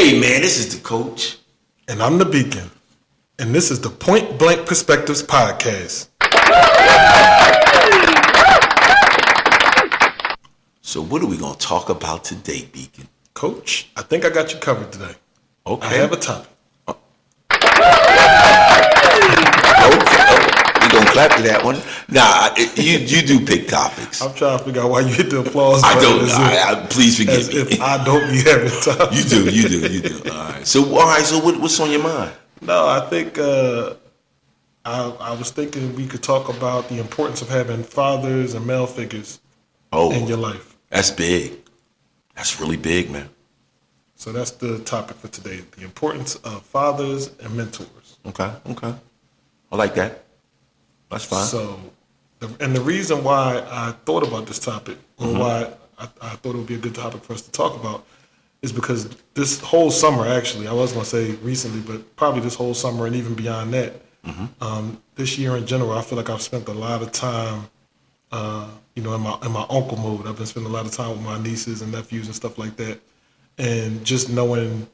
Hey, man, this is the coach. And I'm the Beacon. And this is the Point Blank Perspectives Podcast. So what are we going to talk about today, Beacon? Coach, I think I got you covered today. Okay. I have a topic. Okay. We're going to clap to that one. Nah, you do pick topics. I'm trying to figure out why you hit the applause I button don't. Please forgive as me. if I don't be having time. You do. All right. So what's on your mind? No, I think I was thinking we could talk about the importance of having fathers and male figures in your life. That's big. That's really big, man. So that's the topic for today, the importance of fathers and mentors. Okay. I like that. That's fine. So, the reason why I thought about this topic, or why I thought it would be a good topic for us to talk about, is because this whole summer, actually, I was going to say recently, but probably this whole summer and even beyond that, this year in general, I feel like I've spent a lot of time, in my uncle mode. I've been spending a lot of time with my nieces and nephews and stuff like that, and just knowing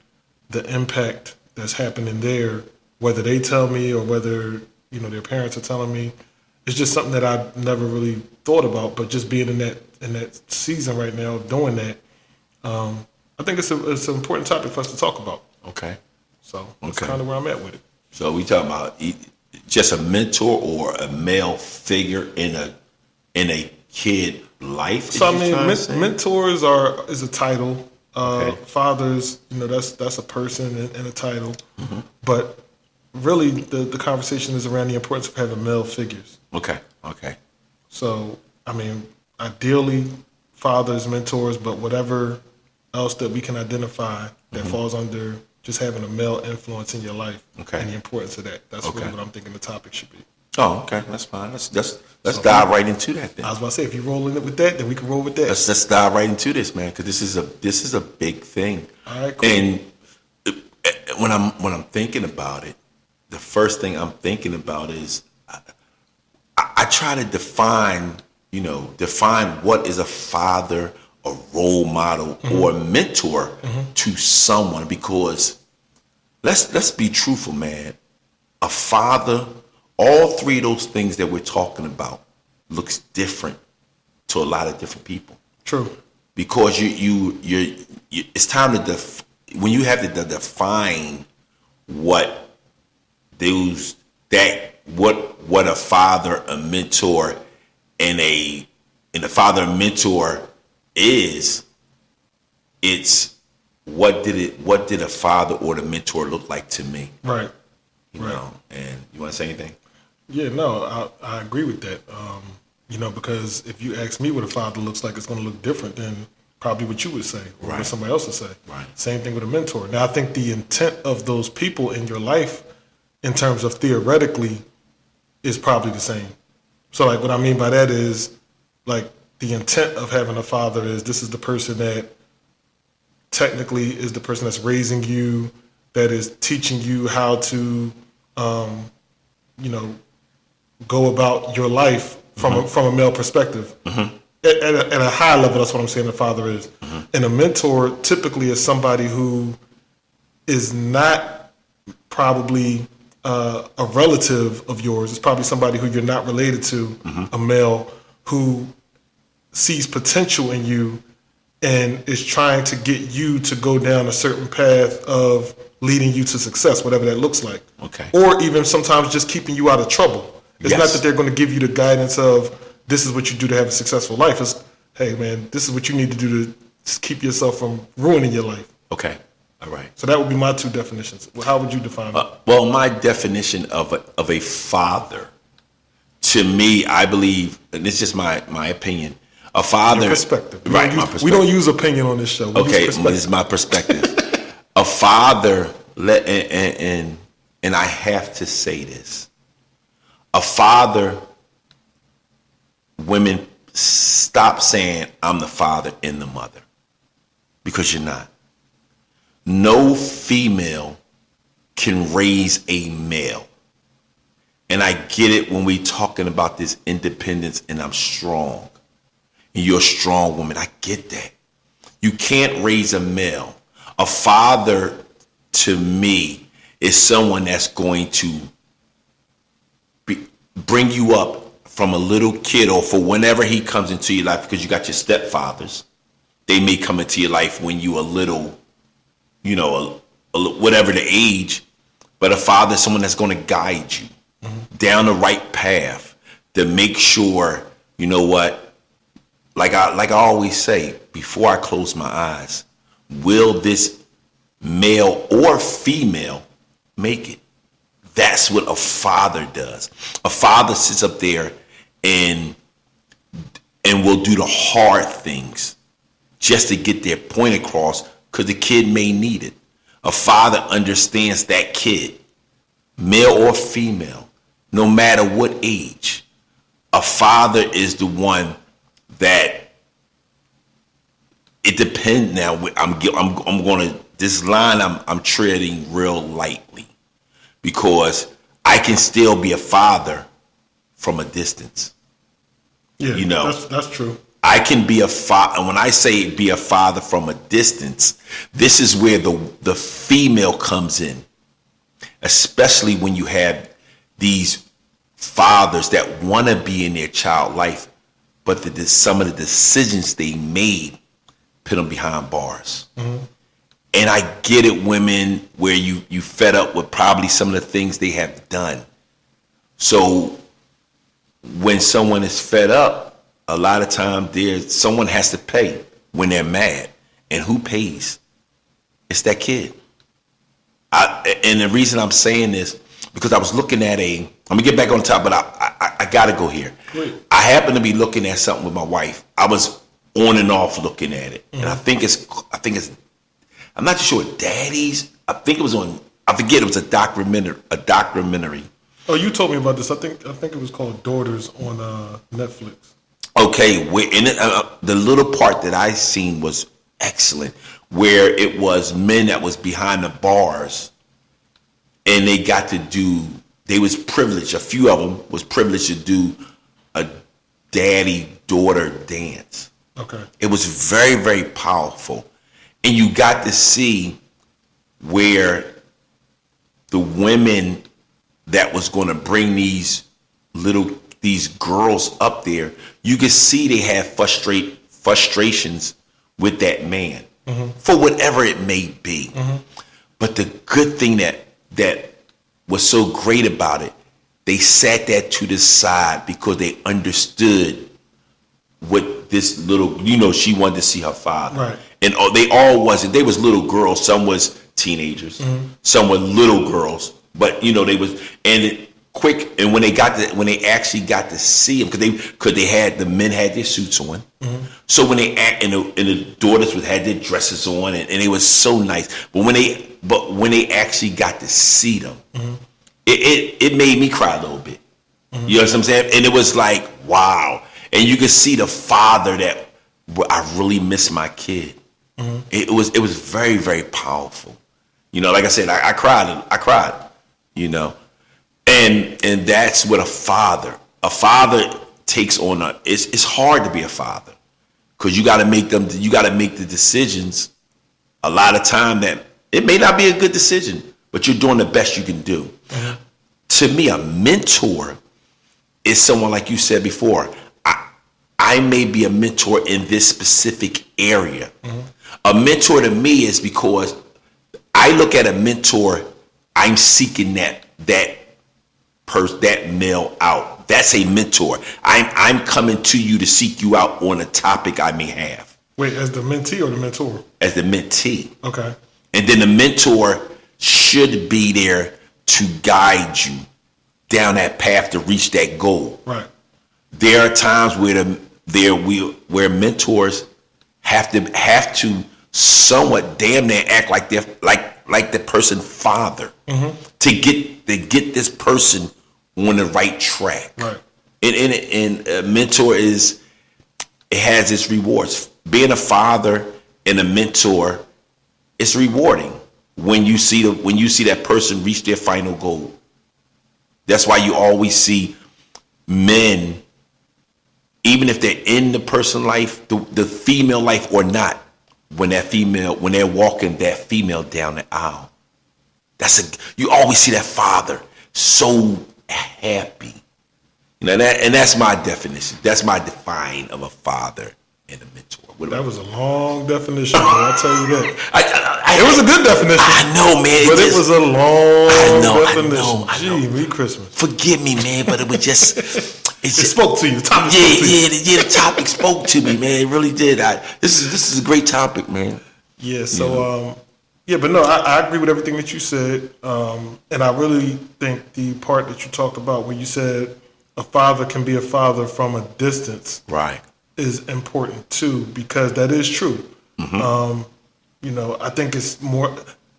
the impact that's happening there, whether they tell me or whether their parents are telling me, it's just something that I never really thought about. But just being in that season right now of doing that, I think it's an important topic for us to talk about. Okay. So that's kind of where I'm at with it. So we talking about just a mentor or a male figure in a kid life? So I mean, mentors is a title. Fathers, that's a person and a title. But really, the conversation is around the importance of having male figures. Okay. So I mean, ideally, fathers, mentors, but whatever else that we can identify that falls under just having a male influence in your life and the importance of that. That's really what I'm thinking the topic should be. Oh, okay. That's fine. Let's dive right into that then. I was about to say, if you roll in it with that, then we can roll with that. Let's dive right into this, man, because this is a big thing. All right, cool. And when I'm thinking about it, the first thing I'm thinking about is I try to define what is a father, a role model, or a mentor to someone, because let's be truthful, man. A father, all three of those things that we're talking about looks different to a lot of different people. True. Because you it's time to when you have to define what a father, a mentor, and a father and mentor is, it's what did a father or the mentor look like to me? Right. You know, and you want to say anything? Yeah, no, I agree with that. Because if you ask me what a father looks like, it's going to look different than probably what you would say or what somebody else would say. Right. Same thing with a mentor. Now, I think the intent of those people in your life, in terms of theoretically, is probably the same. So, like, what I mean by that is, like, the intent of having a father is this is the person that technically is the person that's raising you, that is teaching you how to, go about your life from a male perspective. At a high level, that's what I'm saying a father is. And a mentor typically is somebody who is not probably a relative of yours. It's probably somebody who you're not related to, a male who sees potential in you and is trying to get you to go down a certain path of leading you to success, whatever that looks like. Okay. Or even sometimes just keeping you out of trouble. It's not that they're going to give you the guidance of this is what you do to have a successful life. It's, hey, man, this is what you need to do to keep yourself from ruining your life. Okay. All right. So that would be my two definitions. How would you define it? Well, my definition of a father, to me, I believe, and it's just my opinion, a father. Your perspective. My perspective. We don't use opinion on this show. This is my perspective. A father, and I have to say this, a father, women, stop saying I'm the father and the mother, because you're not. No female can raise a male. And I get it when we talking about this independence and I'm strong. And you're a strong woman. I get that. You can't raise a male. A father, to me, is someone that's going to bring you up from a little kid, or for whenever he comes into your life, because you got your stepfathers. They may come into your life when you a little, whatever the age, but a father is someone that's going to guide you down the right path to make sure, you know what, like I always say, before I close my eyes, will this male or female make it? That's what a father does. A father sits up there and will do the hard things just to get their point across, because the kid may need it. A father understands that kid, male or female, no matter what age. A father is the one that, it depends. Now I'm going to, this line I'm treading real lightly, because I can still be a father from a distance. Yeah, that's true. I can be a father, and when I say be a father from a distance, this is where the female comes in, especially when you have these fathers that want to be in their child life, but some of the decisions they made put them behind bars. Mm-hmm. And I get it, women, where you fed up with probably some of the things they have done. So when someone is fed up, a lot of times someone has to pay when they're mad. And who pays? It's that kid. And the reason I'm saying this, because I was looking at I'm gonna get back on top, but I gotta go here. Great. I happened to be looking at something with my wife. I was on and off looking at it. Mm-hmm. And I think it's I'm not sure Daddy's. I think it was on, I forget, it was a documentary. Oh, you told me about this. I think it was called Daughters on Netflix. Okay, the little part that I seen was excellent, where it was men that was behind the bars, and they was privileged. A few of them was privileged to do a daddy-daughter dance. Okay. It was very, very powerful. And you got to see where the women that was going to bring these girls up there, you could see they had frustrations with that man, mm-hmm. for whatever it may be. Mm-hmm. But the good thing that was so great about it, they sat that to the side because they understood what this little, she wanted to see her father. Right. And they was little girls. Some was teenagers. Mm-hmm. Some were little girls. But, they was, and when they actually got to see him, because the men had their suits on. Mm-hmm. So when and the daughters had their dresses on, and it was so nice. But when they actually got to see them, mm-hmm. it made me cry a little bit. Mm-hmm. You know what I'm saying? And it was like, wow. And you could see the father that, I really miss my kid. Mm-hmm. It was very, very powerful. Like I said, I cried. And that's what a father takes on. It's hard to be a father, because you got to make the decisions a lot of time that it may not be a good decision, but you're doing the best you can do. Mm-hmm. To me, a mentor is someone, like you said before, I may be a mentor in this specific area. Mm-hmm. A mentor to me is because I look at a mentor, I'm seeking that male out. That's a mentor. I'm coming to you to seek you out on a topic I may have. Wait, as the mentee or the mentor? As the mentee. Okay. And then the mentor should be there to guide you down that path to reach that goal. Right. There are times where mentors have to somewhat damn near act like they're like the person's father, mm-hmm. to get this person on the right track. Right. And a mentor it has its rewards. Being a father and a mentor, it's rewarding when you see that person reach their final goal. That's why you always see men, even if they're in the person's life, the female life or not, when they're walking that female down the aisle. You always see that father so happy. That's my definition. That's my define of a father and a mentor. That was a long definition, man. I'll tell you that. It was a good definition. I know, man. But it was a long definition. I know. Gee, Merry Christmas. Forgive me, man, but it was just... It spoke to you. The topic spoke to you. The topic spoke to me, man. It really did. This is a great topic, man. Yeah, so, but no, I agree with everything that you said. And I really think the part that you talked about where you said a father can be a father from a distance. Right. Is important too, because that is true. Mm-hmm. I think it's more,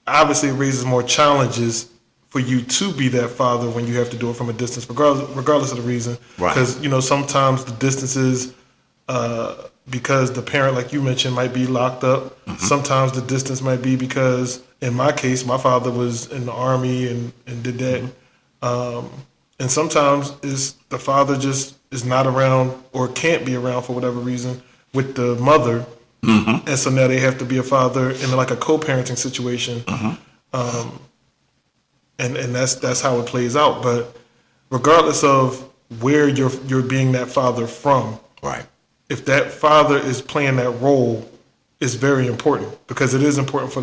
obviously it raises more challenges for you to be that father when you have to do it from a distance, regardless of the reason. Right. Because, sometimes the distances, because the parent, like you mentioned, might be locked up. Mm-hmm. Sometimes the distance might be because, in my case, my father was in the Army and did that. Mm-hmm. And sometimes the father just is not around or can't be around for whatever reason with the mother. Mm-hmm. And so now they have to be a father in like a co-parenting situation. Mm-hmm. And that's how it plays out. But regardless of where you're being that father from, right? If that father is playing that role, it's very important, because it is important for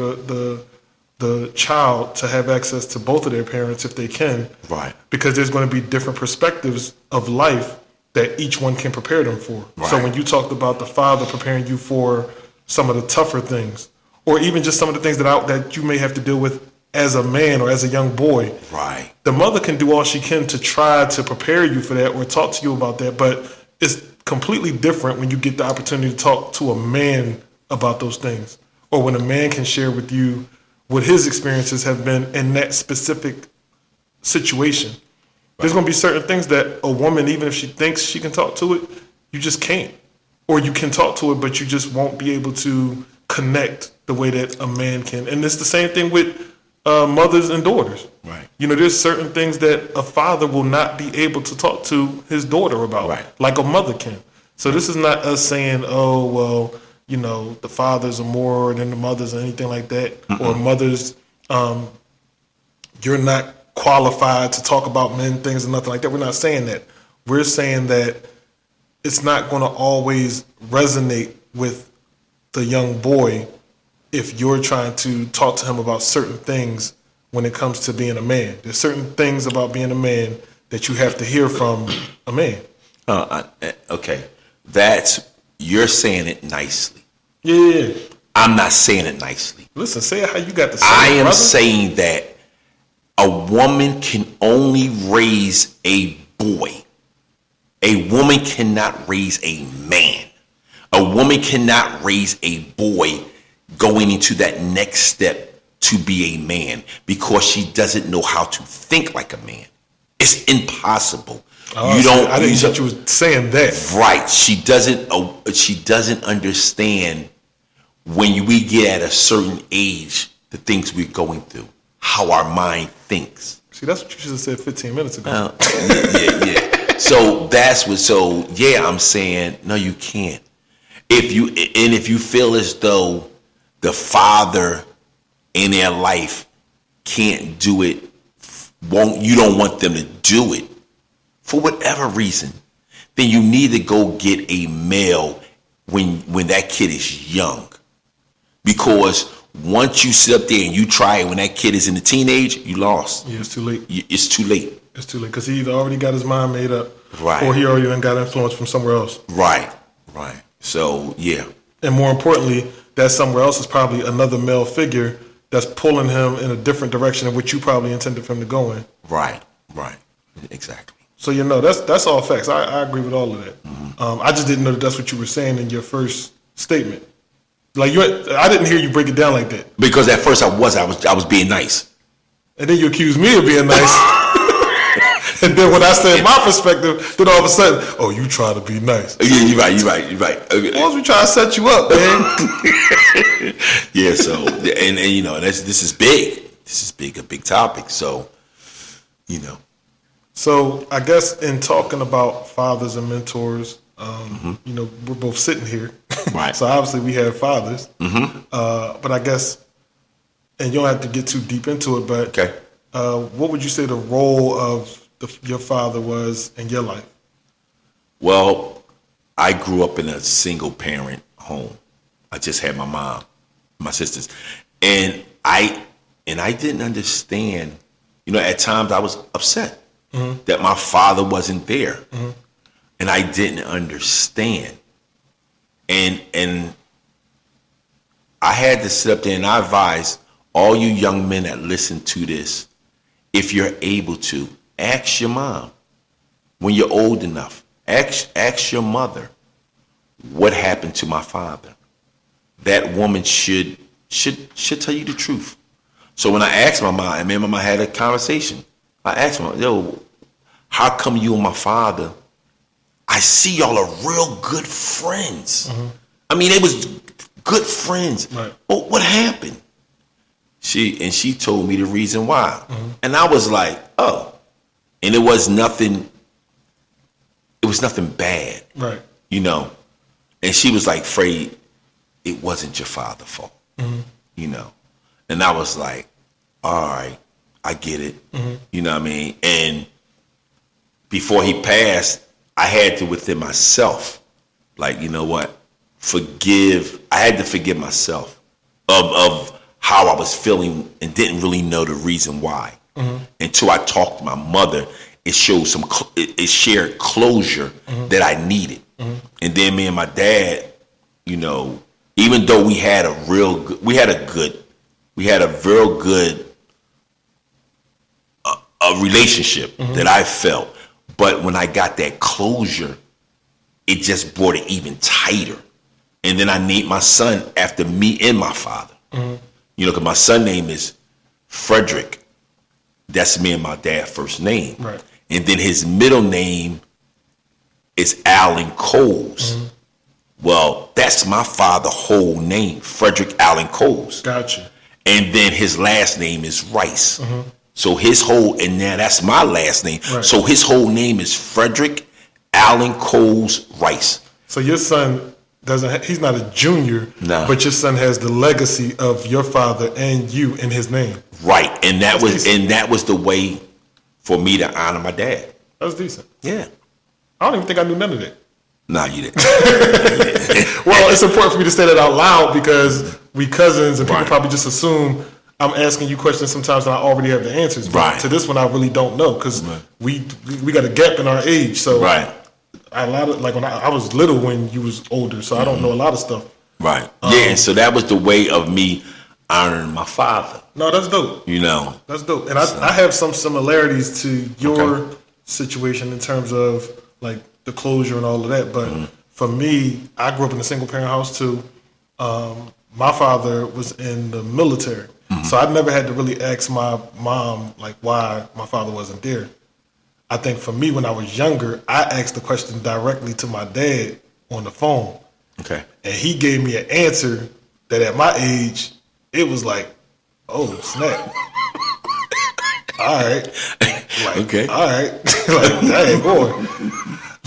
the child to have access to both of their parents if they can. Right. Because there's going to be different perspectives of life that each one can prepare them for. Right. So when you talked about the father preparing you for some of the tougher things, or even just some of the things that you may have to deal with as a man or as a young boy. Right. The mother can do all she can to try to prepare you for that or talk to you about that, but it's completely different when you get the opportunity to talk to a man about those things, or when a man can share with you what his experiences have been in that specific situation. Right. There's going to be certain things that a woman, even if she thinks she can talk to it, you just can't. Or you can talk to it, but you just won't be able to connect the way that a man can. And it's the same thing with mothers and daughters. Right. There's certain things that a father will not be able to talk to his daughter about, right, like a mother can. So this is not us saying, oh, well, the fathers are more than the mothers or anything like that. Mm-mm. Or mothers, you're not qualified to talk about men things and nothing like that. We're not saying that. We're saying that it's not going to always resonate with the young boy if you're trying to talk to him about certain things when it comes to being a man. There's certain things about being a man that you have to hear from a man. Okay. You're saying it nicely. Yeah. I'm not saying it nicely. Listen, say it how you got to say I it, am brother. saying that a woman can only raise a boy. A woman cannot raise a man. A woman cannot raise a boy going into that next step to be a man, because she doesn't know how to think like a man. It's impossible. I didn't think you were saying that. Right. She doesn't understand when we get at a certain age the things we're going through, how our mind thinks. See, that's what you should have said 15 minutes ago. Yeah. So I'm saying, no, you can't. If you feel as though the father in their life can't do it, you don't want them to do it for whatever reason, then you need to go get a male when that kid is young. Because once you sit up there and you try it when that kid is in the teenage, you lost. Yeah, it's too late. It's too late. It's too late, because he either already got his mind made up, right, or he already got influence from somewhere else. Right. So, yeah. And more importantly, that somewhere else is probably another male figure that's pulling him in a different direction than what you probably intended for him to go in. Right. Exactly. So, that's all facts. I agree with all of that. Mm-hmm. I just didn't know that's what you were saying in your first statement. Like I didn't hear you break it down like that. Because at first I was being nice. And then you accused me of being nice. And then when I said my perspective, then all of a sudden, oh, you try to be nice. Yeah, you're right. Okay. Once we try to set you up, man. Yeah, so, and this is big. This is big, a big topic. So, So I guess in talking about fathers and mentors, You know, we're both sitting here, Right. so obviously we have fathers. But I guess, and you don't have to get too deep into it, but Okay. what would you say the role of your father was in your life? Well, I grew up in a single parent home. I just had my mom, my sisters, and I didn't understand. You know, at times I was upset that my father wasn't there, and I didn't understand. And I had to sit up there, and I advise all you young men that listen to this, if you're able to, ask your mom when you're old enough. Ask your mother, what happened to my father? That woman should tell you the truth. So when I asked my mom, and me and my mom had a conversation, I asked her, yo, how come you and my father, I see y'all are real good friends. I mean, they was good friends. Right. But what happened? She told me the reason why. And I was like, oh. And it was nothing bad. Right. You know. And she was like, Fred, it wasn't your father's fault. You know. And I was like, all right, I get it. You know what I mean? And before he passed, I had to within myself, like, you know what? I had to forgive myself of how I was feeling and didn't really know the reason why. Until I talked to my mother, it showed it shared closure that I needed. And then me and my dad, you know, even though we had a real good a relationship that I felt, but when I got that closure, it just brought it even tighter. And then I named my son after me and my father. You know, because my son's name is Frederick. That's me and my dad's first name. Right. And then his middle name is Allen Coles. Well, that's my father's whole name, Frederick Allen Coles. Gotcha. And then his last name is Rice. So and now that's my last name. Right. So his whole name is Frederick Allen Coles Rice. So your son he's not a junior, No. but your son has the legacy of your father and you in his name. Right. And That's decent. that was the way for me to honor my dad. That's decent. Yeah. I don't even think I knew none of that. Nah, you didn't. Well, it's important for me to say that out loud because we cousins and people Right. probably just assume I'm asking you questions sometimes and I already have the answers. But Right. to this one, I really don't know because we got a gap in our age. So Right. a lot of, like when I was little when you was older, so I don't know a lot of stuff. Right. Yeah. And so that was the way of me honoring my father. No, that's dope. You know. That's dope. And I have some similarities to your Okay. situation in terms of like the closure and all of that. But for me, I grew up in a single parent house too. My father was in the military. So I never had to really ask my mom like why my father wasn't there. I think for me, when I was younger, I asked the question directly to my dad on the phone. Okay. And he gave me an answer that at my age, it was like, oh, snap. All right. Like, Okay. all right. Like, dang, boy.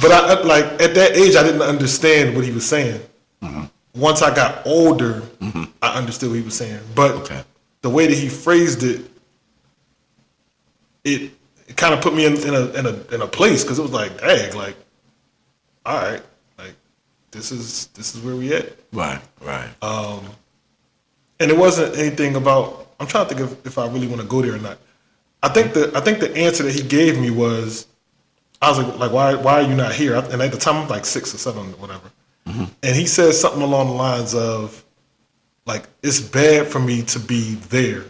But I like at that age, I didn't understand what he was saying. Once I got older, I understood what he was saying. But Okay. the way that he phrased it, it kind of put me in a place because it was like, dang, like, all right, like this is where we at. Right. Right. And it wasn't anything about. I'm trying to think if I really want to go there or not. I think the answer that he gave me was, I was like why are you not here? And at the time I'm like 6 or 7 or whatever. And he said something along the lines of, like, it's bad for me to be there,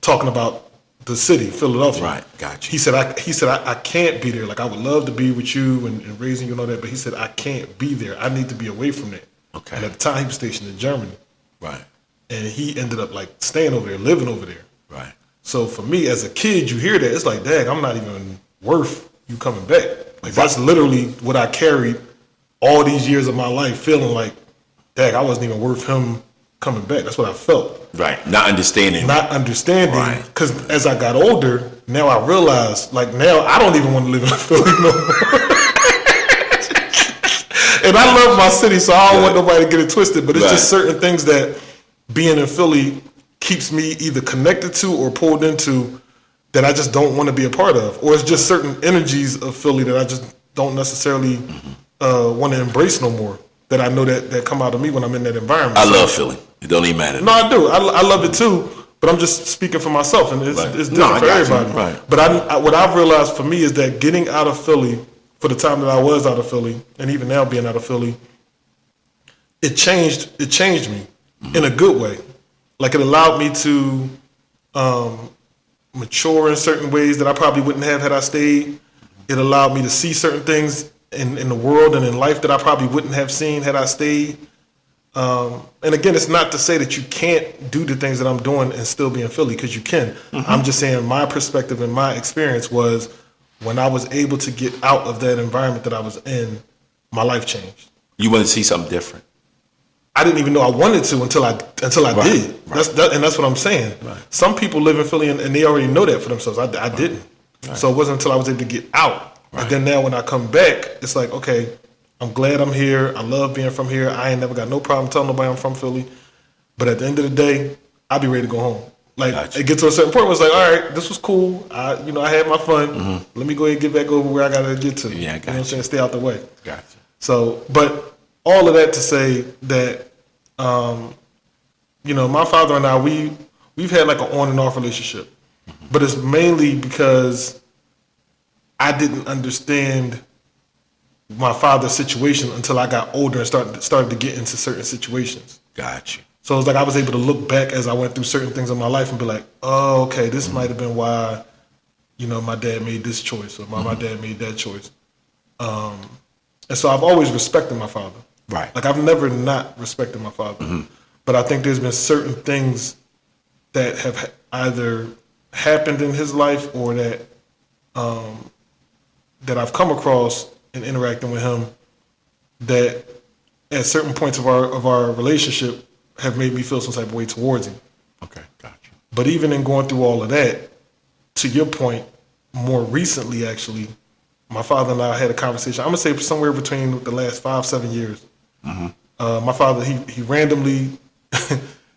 talking about the city, Philadelphia. Right, gotcha. He said I can't be there. Like, I would love to be with you and raising you and all that, but he said I can't be there. I need to be away from that. Okay. And at the time he was stationed in Germany. Right. And he ended up like staying over there, living over there. Right. So for me, as a kid, you hear that, it's like, dang, I'm not even worth you coming back. Like, that's literally what I carried all these years of my life, feeling like, dang, I wasn't even worth him coming back. That's what I felt. Right. Not understanding. Not understanding, Right. because as I got older, now I realize, like, now I don't even want to live in Philly no more. And I love my city, so I don't want nobody to get it twisted. But it's just certain things that being in Philly keeps me either connected to or pulled into that I just don't want to be a part of. Or it's just certain energies of Philly that I just don't necessarily want to embrace no more. That I know that come out of me when I'm in that environment. I love Philly. It don't even matter. No, I do. I love it too. But I'm just speaking for myself, and it's different for everybody. Right. But what I've realized for me is that getting out of Philly, for the time that I was out of Philly, and even now being out of Philly, it changed me in a good way. Like it allowed me to mature in certain ways that I probably wouldn't have had I stayed. It allowed me to see certain things in the world and in life that I probably wouldn't have seen had I stayed. And again, it's not to say that you can't do the things that I'm doing and still be in Philly, because you can. I'm just saying my perspective and my experience was when I was able to get out of that environment that I was in, my life changed. You want to see something different. I didn't even know I wanted to until I did. Right. That's what I'm saying. Right. Some people live in Philly and they already know that for themselves. I didn't. Right. So it wasn't until I was able to get out. Right. And then now when I come back, it's like, okay, I'm glad I'm here. I love being from here. I ain't never got no problem telling nobody I'm from Philly. But at the end of the day, I'll be ready to go home. Like it gets to a certain point where it's like, all right, this was cool. I had my fun. Let me go ahead and get back over where I gotta get to. Yeah, I got you know what I'm saying? Stay out the way. Gotcha. So, but all of that to say that, my father and I, we've had like an on and off relationship, but it's mainly because I didn't understand my father's situation until I got older and started to get into certain situations. Gotcha. So it's like I was able to look back as I went through certain things in my life and be like, oh, okay, this might have been why, my dad made this choice or my dad made that choice. And so I've always respected my father. Right. Like I've never not respected my father. But I think there's been certain things that have either happened in his life or that that I've come across in interacting with him that at certain points of our relationship have made me feel some type of way towards him. Okay, gotcha. But even in going through all of that, to your point, more recently actually, my father and I had a conversation. I'm gonna say somewhere between the last 5-7 years. My father, he randomly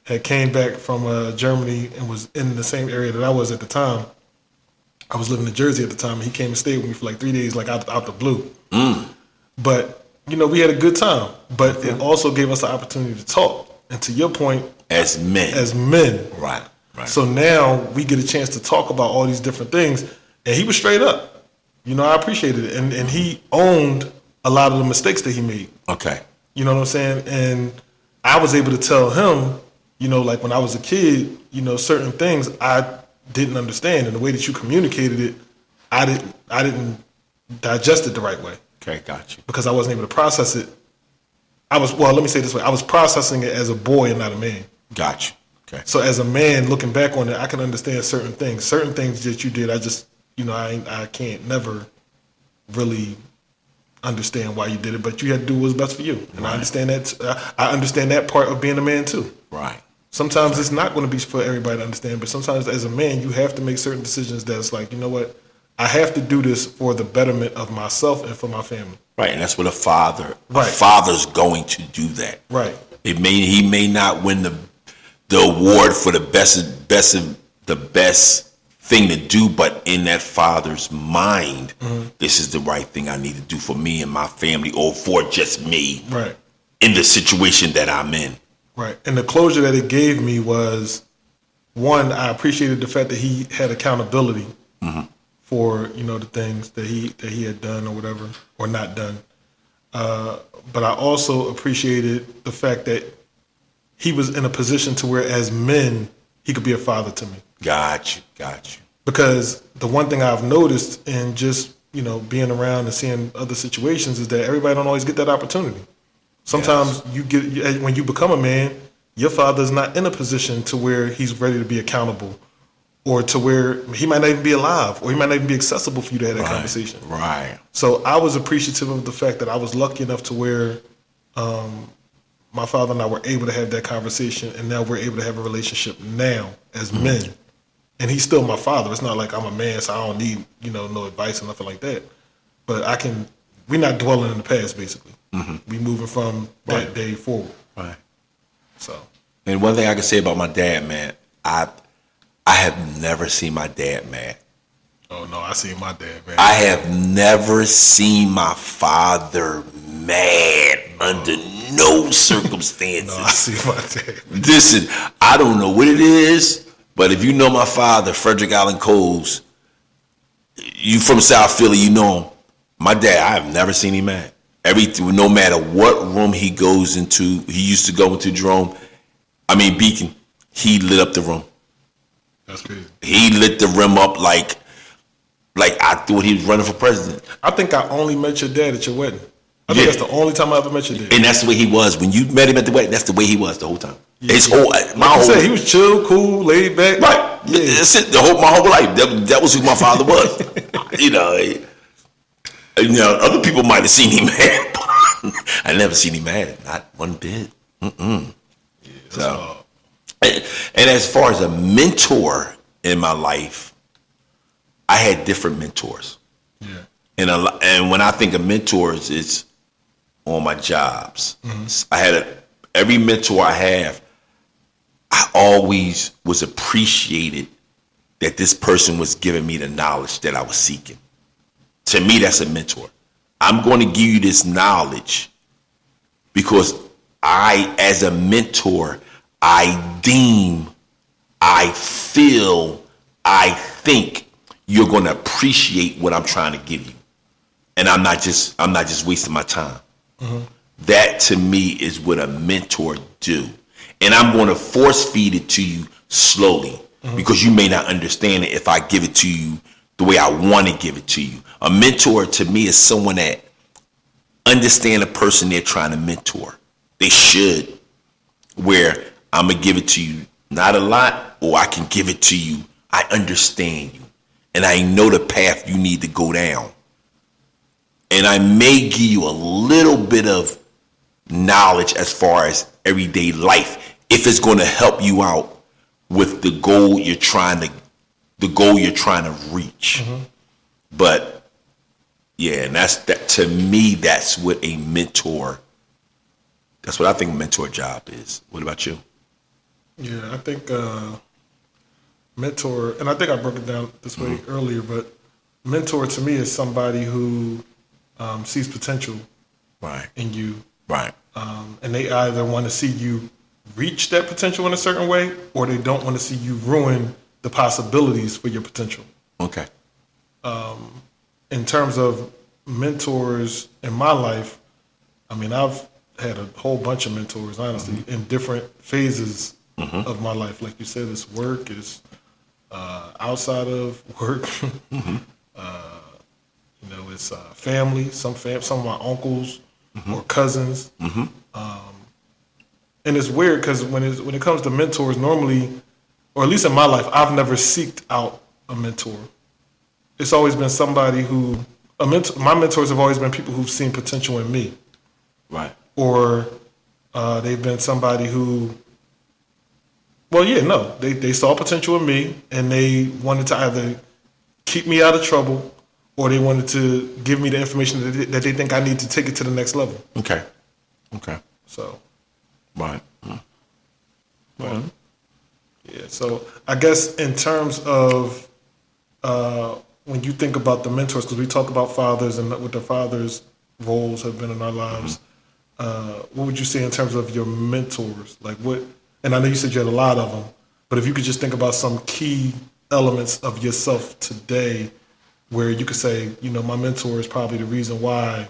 had came back from Germany and was in the same area that I was at the time. I was living in Jersey at the time, and he came and stayed with me for like 3 days, like out the blue. But we had a good time. But it also gave us the opportunity to talk. And to your point, as men, right. So now we get a chance to talk about all these different things, and he was straight up. I appreciated it, and he owned a lot of the mistakes that he made. Okay. You know what I'm saying? And I was able to tell him, like when I was a kid, certain things I didn't understand, and the way that you communicated it, I didn't digest it the right way. Okay, got you. Because I wasn't able to process it. Let me say it this way. I was processing it as a boy and not a man. Got you. Okay. So as a man looking back on it, I can understand certain things. Certain things that you did, I just, I can't never really understand why you did it, but you had to do what was best for you. And I understand that. I understand that part of being a man too. Right. Sometimes it's not going to be for everybody to understand, but sometimes as a man, you have to make certain decisions that's like, you know what? I have to do this for the betterment of myself and for my family. Right, and that's what a father's going to do that. Right. He may not win the award for the best thing to do, but in that father's mind, this is the right thing I need to do for me and my family, or for just me. Right. In the situation that I'm in. Right. And the closure that it gave me was, one, I appreciated the fact that he had accountability for, the things that he had done or whatever, or not done. But I also appreciated the fact that he was in a position to where as men, he could be a father to me. Got you. Because the one thing I've noticed in just, being around and seeing other situations is that everybody don't always get that opportunity. Sometimes when you become a man, your father's not in a position to where he's ready to be accountable, or to where he might not even be alive, or he might not even be accessible for you to have that conversation. Right. So I was appreciative of the fact that I was lucky enough to where my father and I were able to have that conversation, and now we're able to have a relationship now as men. And he's still my father. It's not like I'm a man, so I don't need, no advice or nothing like that. But I can we're not dwelling in the past, basically. We moving from that day forward. Right. So, And one thing I can say about my dad, man, I have never seen my dad mad. oh no, I seen my dad, man. I have never seen my father mad under no circumstances. no, I see my dad. Listen, I don't know what it is, but if you know my father, Frederick Allen Coles, you from South Philly, you know him. My dad, I have never seen him mad. Everything, no matter what room he goes into, he used to go into Beacon, he lit up the room. That's crazy. He lit the room up like I thought he was running for president. I think I only met your dad at your wedding. I think Yeah. that's the only time I ever met your dad. And that's the way he was. When you met him at the wedding, that's the way he was the whole time. Yeah. His whole, my Like I whole, said, he was chill, cool, laid back. right. Yeah. That's it. My whole life. That was who my father was. Other people might have seen him mad. But I never seen him mad. Not one bit. So, and as far as a mentor in my life, I had different mentors. Yeah. And when I think of mentors, it's on my jobs. I had every mentor I have, I always was appreciated that this person was giving me the knowledge that I was seeking. To me, that's a mentor. I'm going to give you this knowledge because I, as a mentor, I feel, I think you're going to appreciate what I'm trying to give you. And I'm not just wasting my time. That to me is what a mentor do. And I'm going to force feed it to you slowly because you may not understand it if I give it to you the way I want to give it to you. A mentor to me is someone that understand the person they're trying to mentor. They should. Where I'm going to give it to you, not a lot, or I can give it to you. I understand you. And I know the path you need to go down. And I may give you a little bit of knowledge as far as everyday life if it's going to help you out with the goal you're trying to reach. But yeah, and that to me, that's what a mentor. That's what I think a mentor job is. What about you? Yeah, I think mentor, and I think I broke it down this way earlier, but mentor to me is somebody who sees potential Right. in you, Right. and they either want to see you reach that potential in a certain way, or they don't want to see you ruin the possibilities for your potential. Okay. In terms of mentors in my life, I mean, I've had a whole bunch of mentors, honestly, in different phases of my life. Like you said, it's work, it's outside of work. It's family, some of my uncles or cousins. And it's weird because when it comes to mentors, normally, or at least in my life, I've never seeked out a mentor. It's always been somebody my mentors have always been people who've seen potential in me. Right. Or they've been somebody who, they saw potential in me and they wanted to either keep me out of trouble or they wanted to give me the information that they think I need to take it to the next level. Okay. So, Right. yeah. So I guess in terms of when you think about the mentors, because we talk about fathers and what their fathers' roles have been in our lives, what would you say in terms of your mentors? Like what? And I know you said you had a lot of them, but if you could just think about some key elements of yourself today, where you could say, my mentor is probably the reason why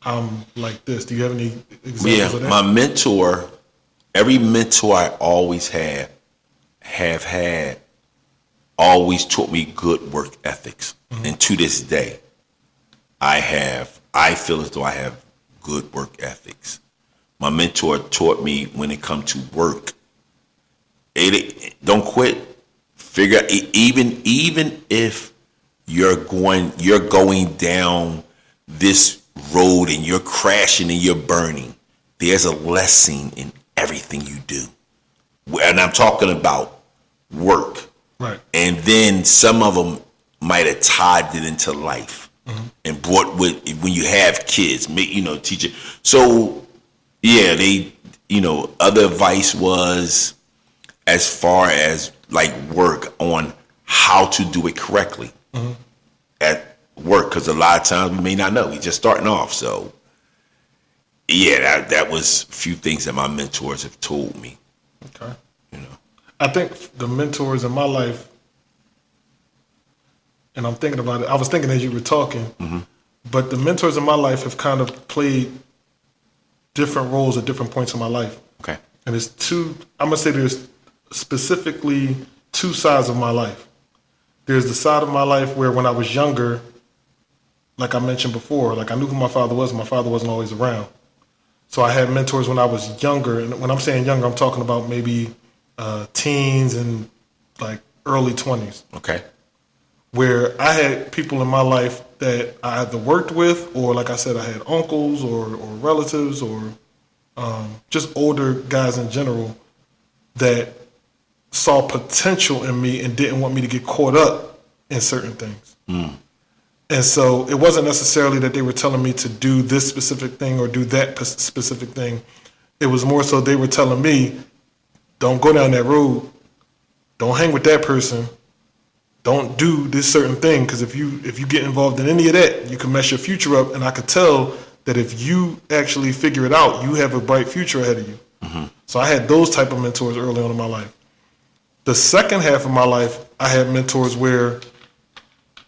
I'm like this. Do you have any examples of that? My mentor, every mentor I always have had, always taught me good work ethics. And to this day, I feel as though I have good work ethics. My mentor taught me when it comes to work, don't quit. Figure out, even if you're going down this road and you're crashing and you're burning, there's a lesson in everything you do. And I'm talking about work. Right. And then some of them might have tied it into life. and brought with when you have kids, teaching. So yeah, other advice was as far as like work on how to do it correctly at work, because a lot of times we may not know. We just starting off, so yeah, that was a few things that my mentors have told me. Okay. I think the mentors in my life, and I'm thinking about it, I was thinking as you were talking, but the mentors in my life have kind of played different roles at different points in my life. Okay. And I'm going to say there's specifically two sides of my life. There's the side of my life where when I was younger, like I mentioned before, like I knew who my father was, my father wasn't always around. So I had mentors when I was younger, and when I'm saying younger, I'm talking about maybe teens and like early 20s. Okay. Where I had people in my life that I either worked with, or like I said, I had uncles or relatives or just older guys in general that saw potential in me and didn't want me to get caught up in certain things. And so it wasn't necessarily that they were telling me to do this specific thing or do that specific thing. It was more so they were telling me, don't go down that road. Don't hang with that person. Don't do this certain thing, because if you get involved in any of that, you can mess your future up. And I could tell that if you actually figure it out, you have a bright future ahead of you. So I had those type of mentors early on in my life. The second half of my life, I had mentors where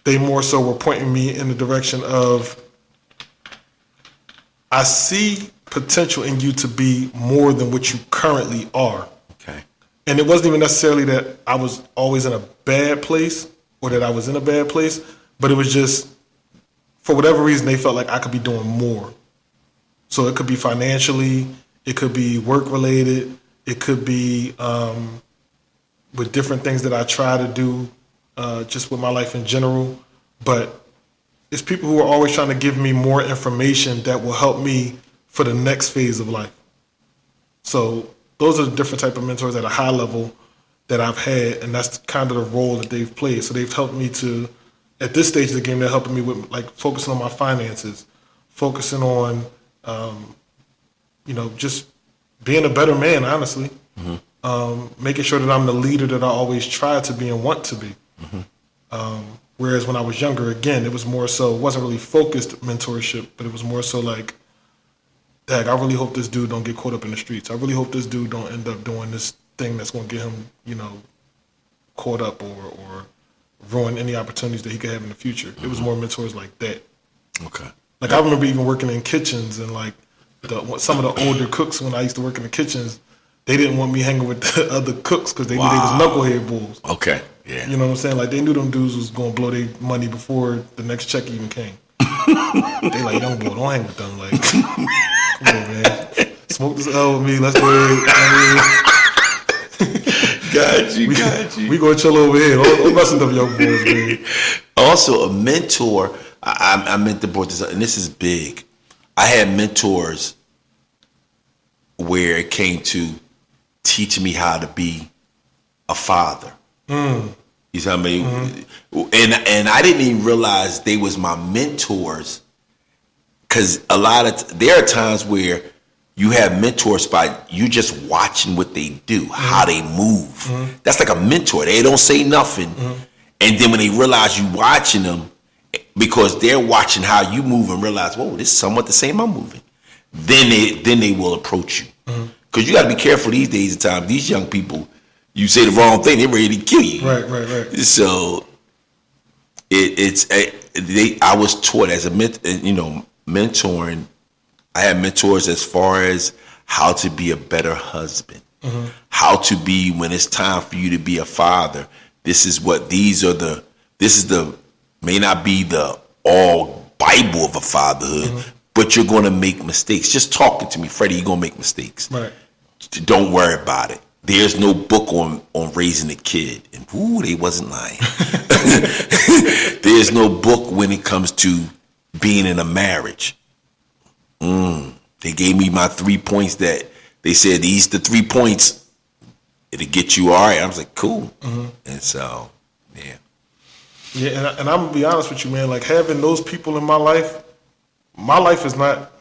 they more so were pointing me in the direction of, I see potential in you to be more than what you currently are. Okay. And it wasn't even necessarily that I was always in a bad place or that I was in a bad place, but it was just, for whatever reason, they felt like I could be doing more. So it could be financially, it could be work related, it could be with different things that I try to do just with my life in general. But it's people who are always trying to give me more information that will help me for the next phase of life. So those are the different type of mentors at a high level that I've had, and that's kind of the role that they've played. So they've helped me to, at this stage of the game, they're helping me with like focusing on my finances, focusing on, just being a better man, honestly. Making sure that I'm the leader that I always try to be and want to be. Whereas when I was younger, again, it was more so, it wasn't really focused mentorship, but it was more so like, dang, I really hope this dude don't get caught up in the streets. I really hope this dude don't end up doing this thing that's going to get him, caught up or ruin any opportunities that he could have in the future. It was more mentors like that. Okay. Like I remember even working in kitchens, and like some of the older cooks when I used to work in the kitchens, they didn't want me hanging with the other cooks because they knew they was knucklehead bulls. Okay. Yeah. You know what I'm saying? Like they knew them dudes was going to blow their money before the next check even came. They like, young boy, don't hang with them. Like, come on, man. Smoke this L with me. Let's go ahead. Got you. We gonna chill over here. Don't mess with them young boys, man. Also, a mentor. I meant to bring this up, and this is big. I had mentors where it came to teaching me how to be a father. You see what I mean? And I didn't even realize they was my mentors, because there are times where you have mentors by you just watching what they do, how they move. That's like a mentor. They don't say nothing. And then when they realize you watching them, because they're watching how you move and realize, whoa, this is somewhat the same I'm moving, then they will approach you. Because you got to be careful these days and times. These young people, you say the wrong thing, they're ready to kill you. Right. So I was taught as a mentoring. I had mentors as far as how to be a better husband, how to be when it's time for you to be a father. This is may not be the all Bible of a fatherhood, but you're going to make mistakes. Just talking to me, Freddie, you're going to make mistakes. Right. Don't worry about it. There's no book on raising a kid. And they wasn't lying. There's no book when it comes to being in a marriage. They gave me my 3 points that they said, these the 3 points, it'll get you all right. I was like, cool. And so, yeah. Yeah, and I'm gonna be honest with you, man. Like having those people in my life is not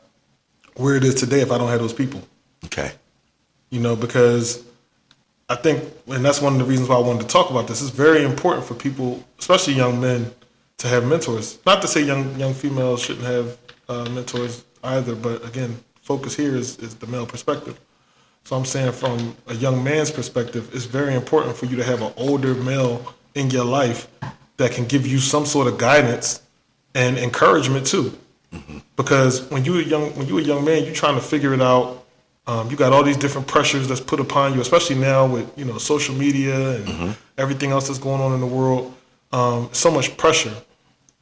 where it is today if I don't have those people. Okay. You know, because I think, and that's one of the reasons why I wanted to talk about this. It's very important for people, especially young men, to have mentors. Not to say young females shouldn't have mentors either, but again, focus here is the male perspective. So I'm saying from a young man's perspective, it's very important for you to have an older male in your life that can give you some sort of guidance and encouragement too. Mm-hmm. Because when you're a young man, you're trying to figure it out. You got all these different pressures that's put upon you, especially now with social media and everything else that's going on in the world. So much pressure,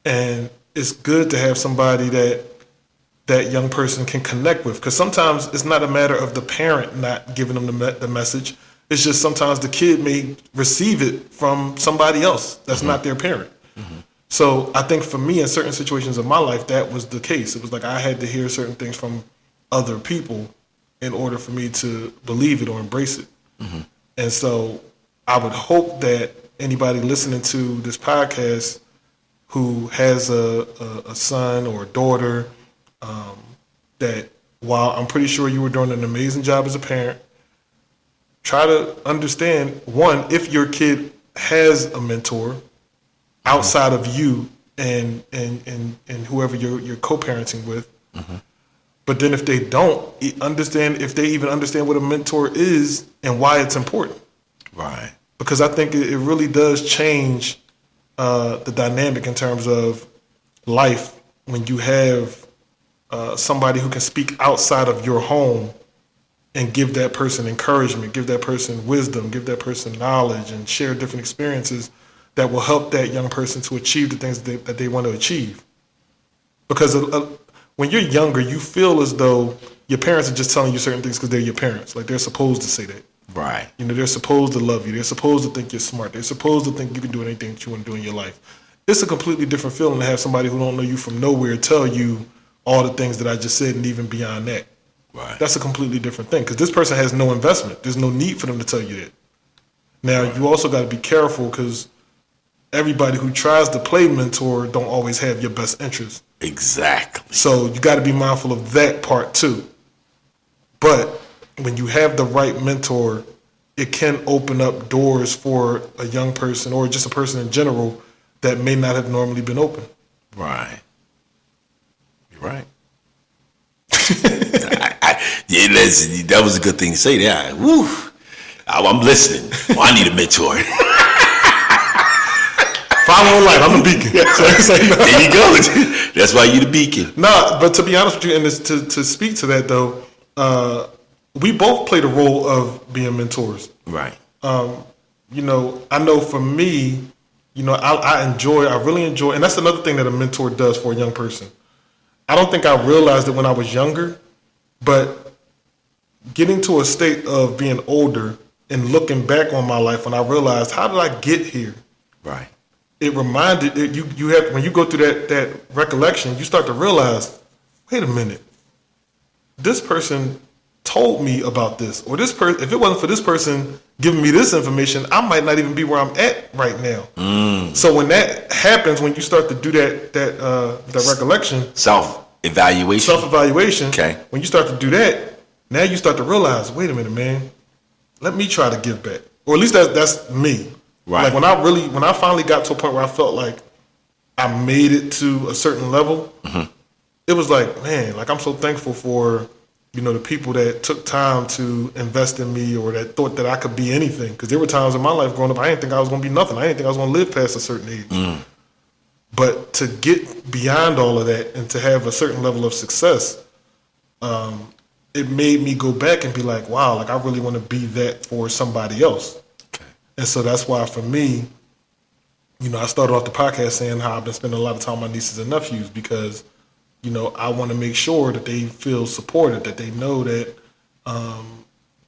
and it's good to have somebody that young person can connect with. Because sometimes it's not a matter of the parent not giving them the message. It's just sometimes the kid may receive it from somebody else that's not their parent. Mm-hmm. So I think for me, in certain situations of my life, that was the case. It was like I had to hear certain things from other people in order for me to believe it or embrace it. Mm-hmm. And so I would hope that anybody listening to this podcast who has a son or a daughter, that while I'm pretty sure you were doing an amazing job as a parent, try to understand, one, if your kid has a mentor outside of you and whoever you're co-parenting with. Mm-hmm. But then if they don't understand, if they even understand what a mentor is and why it's important. Right. Because I think it really does change the dynamic in terms of life when you have somebody who can speak outside of your home and give that person encouragement, give that person wisdom, give that person knowledge, and share different experiences that will help that young person to achieve the things that they want to achieve. Because when you're younger, you feel as though your parents are just telling you certain things because they're your parents. Like they're supposed to say that. Right. They're supposed to love you. They're supposed to think you're smart. They're supposed to think you can do anything that you want to do in your life. It's a completely different feeling to have somebody who don't know you from nowhere tell you all the things that I just said and even beyond that. Right. That's a completely different thing because this person has no investment. There's no need for them to tell you that. Now, you also got to be careful because everybody who tries to play mentor don't always have your best interest. Exactly. So you got to be mindful of that part too. But when you have the right mentor, it can open up doors for a young person or just a person in general that may not have normally been open. Right. You're right. Yeah, listen, that was a good thing to say there. Woo. I'm listening. Well, I need a mentor. Follow light. I'm a beacon. There you go. That's why you're the beacon. Nah, but to be honest with you, and to speak to that though, we both play the role of being mentors. Right. I know for me, I really enjoy, and that's another thing that a mentor does for a young person. I don't think I realized it when I was younger, but getting to a state of being older and looking back on my life when I realized, how did I get here? Right. It reminded you have, when you go through that recollection, you start to realize, wait a minute, this person told me about this, or this person, if it wasn't for this person giving me this information, I might not even be where I'm at right now. So when that happens, when you start to do that recollection, self-evaluation, okay, when you start to do that, now you start to realize, wait a minute, man, let me try to give back, or at least that's me. Right. Like when I finally got to a point where I felt like I made it to a certain level, it was like, man, like I'm so thankful for the people that took time to invest in me or that thought that I could be anything. Because there were times in my life growing up, I didn't think I was going to be nothing. I didn't think I was going to live past a certain age. But to get beyond all of that and to have a certain level of success, it made me go back and be like, wow, like I really want to be that for somebody else. Okay. And so that's why for me, I started off the podcast saying how I've been spending a lot of time with my nieces and nephews because I want to make sure that they feel supported, that they know that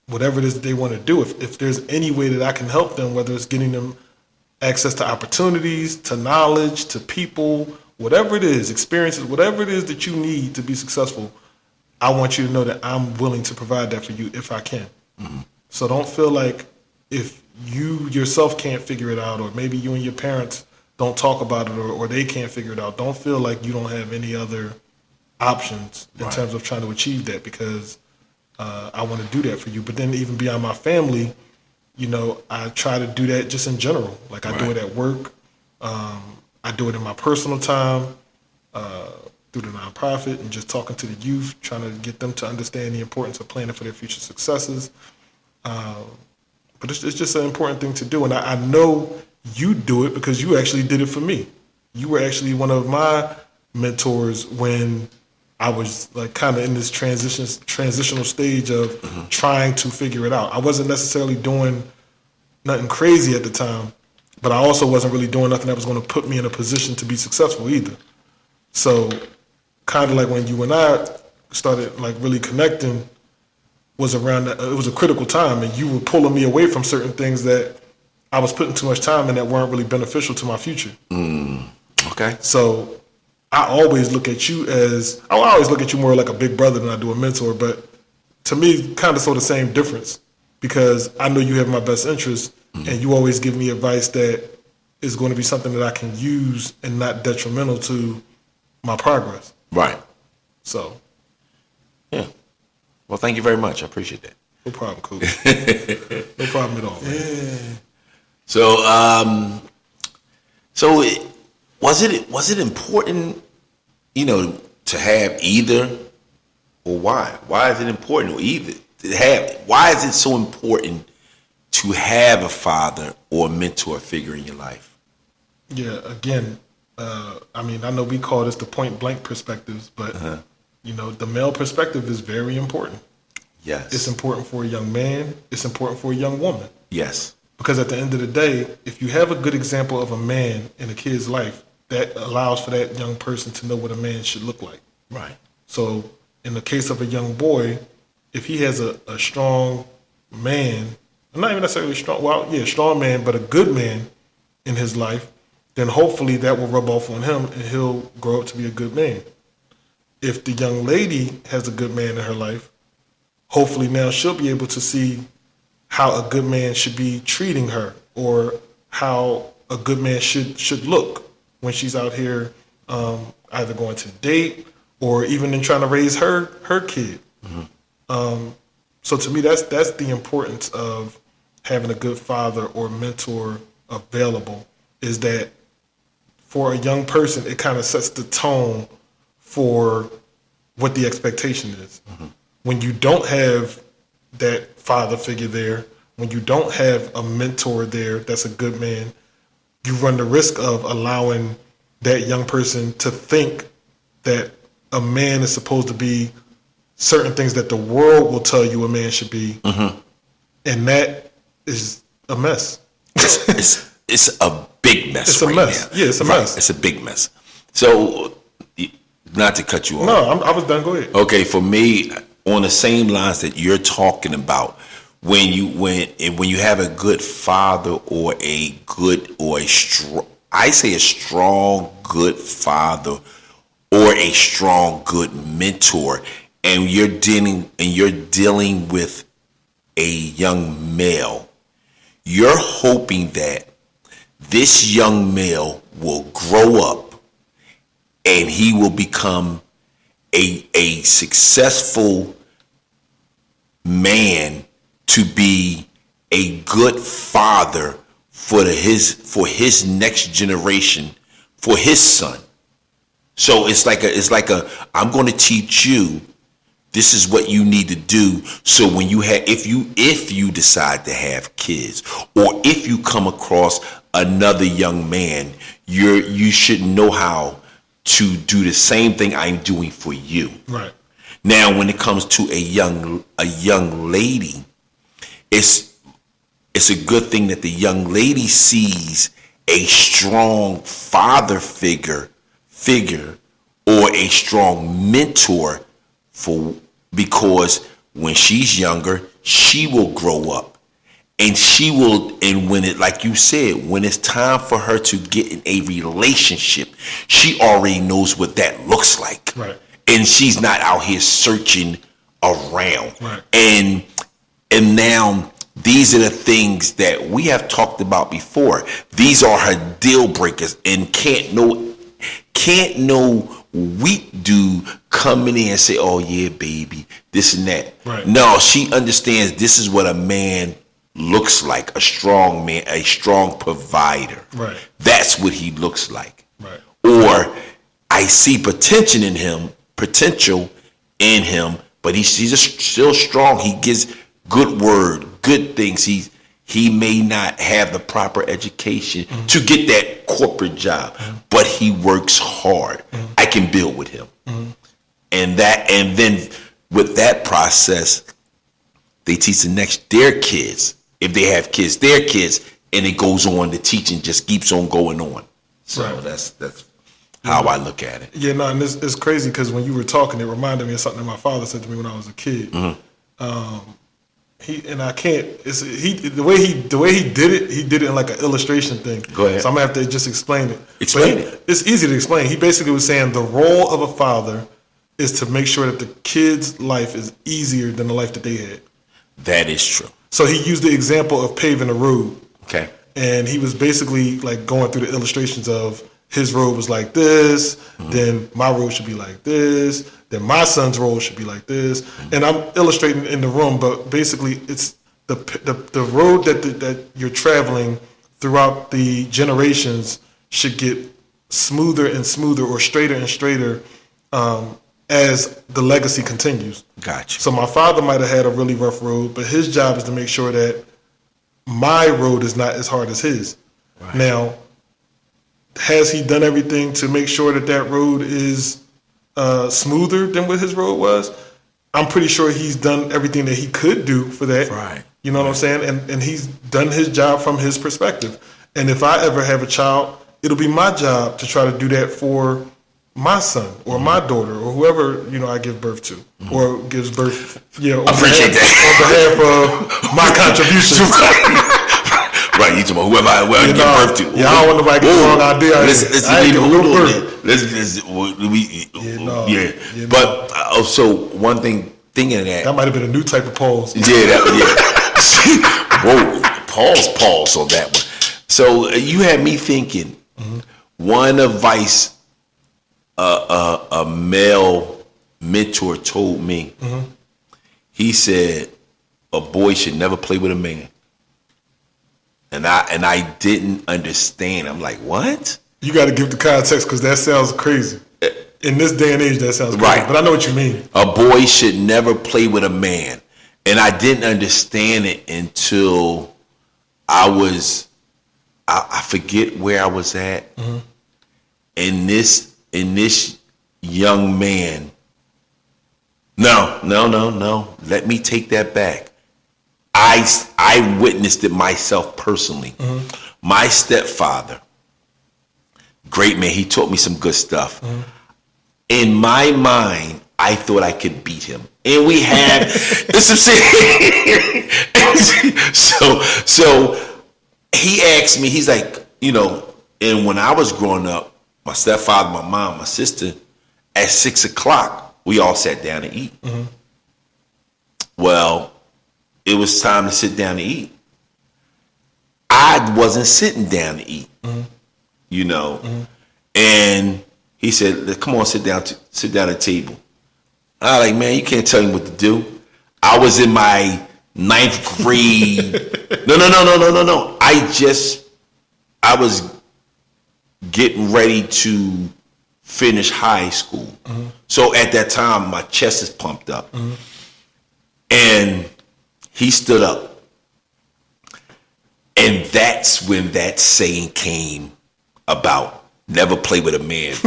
whatever it is that they want to do, if there's any way that I can help them, whether it's getting them access to opportunities, to knowledge, to people, whatever it is, experiences, whatever it is that you need to be successful, I want you to know that I'm willing to provide that for you if I can. So don't feel like if you yourself can't figure it out, or maybe you and your parents don't talk about it, or they can't figure it out. Don't feel like you don't have any other options in terms of trying to achieve that, because I want to do that for you. But then even beyond my family, you know, I try to do that just in general. Like I do it at work. I do it in my personal time, through the nonprofit, and just talking to the youth, trying to get them to understand the importance of planning for their future successes. But it's just an important thing to do. And I know you do it because you actually did it for me. You were actually one of my mentors when I was like kind of in this transitional stage of trying to figure it out. I wasn't necessarily doing nothing crazy at the time, but I also wasn't really doing nothing that was going to put me in a position to be successful either. So kind of like when you and I started like really connecting was around that, it was a critical time, and you were pulling me away from certain things that I was putting too much time in that weren't really beneficial to my future. Okay. So I always look at you more like a big brother than I do a mentor, but to me, kind of saw the same difference, because I know you have my best interest, and you always give me advice that is going to be something that I can use and not detrimental to my progress. Right. So. Yeah. Well, thank you very much. I appreciate that. No problem, cool. No problem at all, man. So, was it important, you know, to have either, or why? Why is it important, or either to have? Why is it so important to have a father or a mentor figure in your life? Yeah. Again, I mean, I know we call this the point blank perspectives, but you know, the male perspective is very important. Yes. It's important for a young man. It's important for a young woman. Yes. Because at the end of the day, if you have a good example of a man in a kid's life, that allows for that young person to know what a man should look like. Right. So in the case of a young boy, if he has a strong man, not even necessarily strong man, but a good man in his life, then hopefully that will rub off on him and he'll grow up to be a good man. If the young lady has a good man in her life, hopefully now she'll be able to see how a good man should be treating her, or how a good man should look when she's out here either going to date or even in trying to raise her kid. So to me, that's the importance of having a good father or mentor available, is that for a young person, it kind of sets the tone for what the expectation is. When you don't have that father figure there, when you don't have a mentor there that's a good man, you run the risk of allowing that young person to think that a man is supposed to be certain things that the world will tell you a man should be. And that is a mess. It's a big mess. It's a mess. Yeah, it's a mess. It's a big mess. So, not to cut you off. No, I was done. Go ahead. Okay, for me, on the same lines that you're talking about, when you have a good father or a strong good father or a strong good mentor, and you're dealing with a young male, you're hoping that this young male will grow up and he will become a successful man to be a good father for his next generation, for his son. So it's like I'm going to teach you, this is what you need to do. So when if you decide to have kids, or if you come across another young man, you should know how to do the same thing I'm doing for you. Right. Now, when it comes to a young lady, it's a good thing that the young lady sees a strong father figure or a strong mentor, because when she's younger, she will grow up. And when it, like you said, when it's time for her to get in a relationship, she already knows what that looks like. Right. And she's not out here searching around. Right. And now these are the things that we have talked about before. These are her deal breakers, and can't no weak dude come in there and say, "Oh yeah, baby, this and that." Right. No, she understands this is what a man looks like, a strong man, a strong provider. Right. That's what he looks like. Right. Or I see potential in him, but he's just still strong. He gives good word, good things. He may not have the proper education to get that corporate job, but he works hard. I can build with him. And then with that process, they teach their kids. If they have kids, their kids, and it goes on. The teaching just keeps on going on. So Right. that's how I look at it. Yeah, no, and it's crazy because when you were talking, it reminded me of something that my father said to me when I was a kid. The way he did it, he did it in like an illustration thing. Go ahead. So I'm gonna have to just explain it. Explain But it. It's easy to explain. He basically was saying the role of a father is to make sure that the kid's life is easier than the life that they had. That is true. So he used the example of paving a road. Okay. And he was basically like going through the illustrations of his road was like this, then my road should be like this, then my son's road should be like this. And I'm illustrating in the room, but basically it's the road that you're traveling throughout the generations should get smoother and smoother or straighter and straighter as the legacy continues. Gotcha. So my father might have had a really rough road, but his job is to make sure that my road is not as hard as his. Right. Now, has he done everything to make sure that that road is smoother than what his road was? I'm pretty sure he's done everything that he could do for that. Right. You know what I'm saying? And he's done his job from his perspective. And if I ever have a child, it'll be my job to try to do that for my son or my daughter or whoever, I give birth to or gives birth, Appreciate that. on behalf of my contribution. Right, you talking about whoever I give birth to. Yeah, I don't want nobody to get the wrong idea. Let's I ain't leave give it a little alone birth. then. Yeah. But so one thing, thinking of that. That might have been a new type of pause. Yeah. Whoa, pause on that one. So you had me thinking. One advice a male mentor told me. He said a boy should never play with a man. And I didn't understand. I'm like, what? You got to give the context because that sounds crazy. In this day and age, that sounds crazy. Right. But I know what you mean. A boy should never play with a man. And I didn't understand it until I forget where I was at. And this young man, no. Let me take that back. I witnessed it myself personally. My stepfather, great man, he taught me some good stuff. In my mind, I thought I could beat him. And we had, so he asked me, he's like, and when I was growing up, my stepfather, my mom, my sister, at 6 o'clock, we all sat down to eat. Well, it was time to sit down to eat. I wasn't sitting down to eat, and he said, "Come on, sit down at the table." I was like, "Man, you can't tell me what to do." I was in my 9th grade. No. I was getting ready to finish high school. So at that time, my chest is pumped up, and he stood up. And that's when that saying came about, never play with a man. He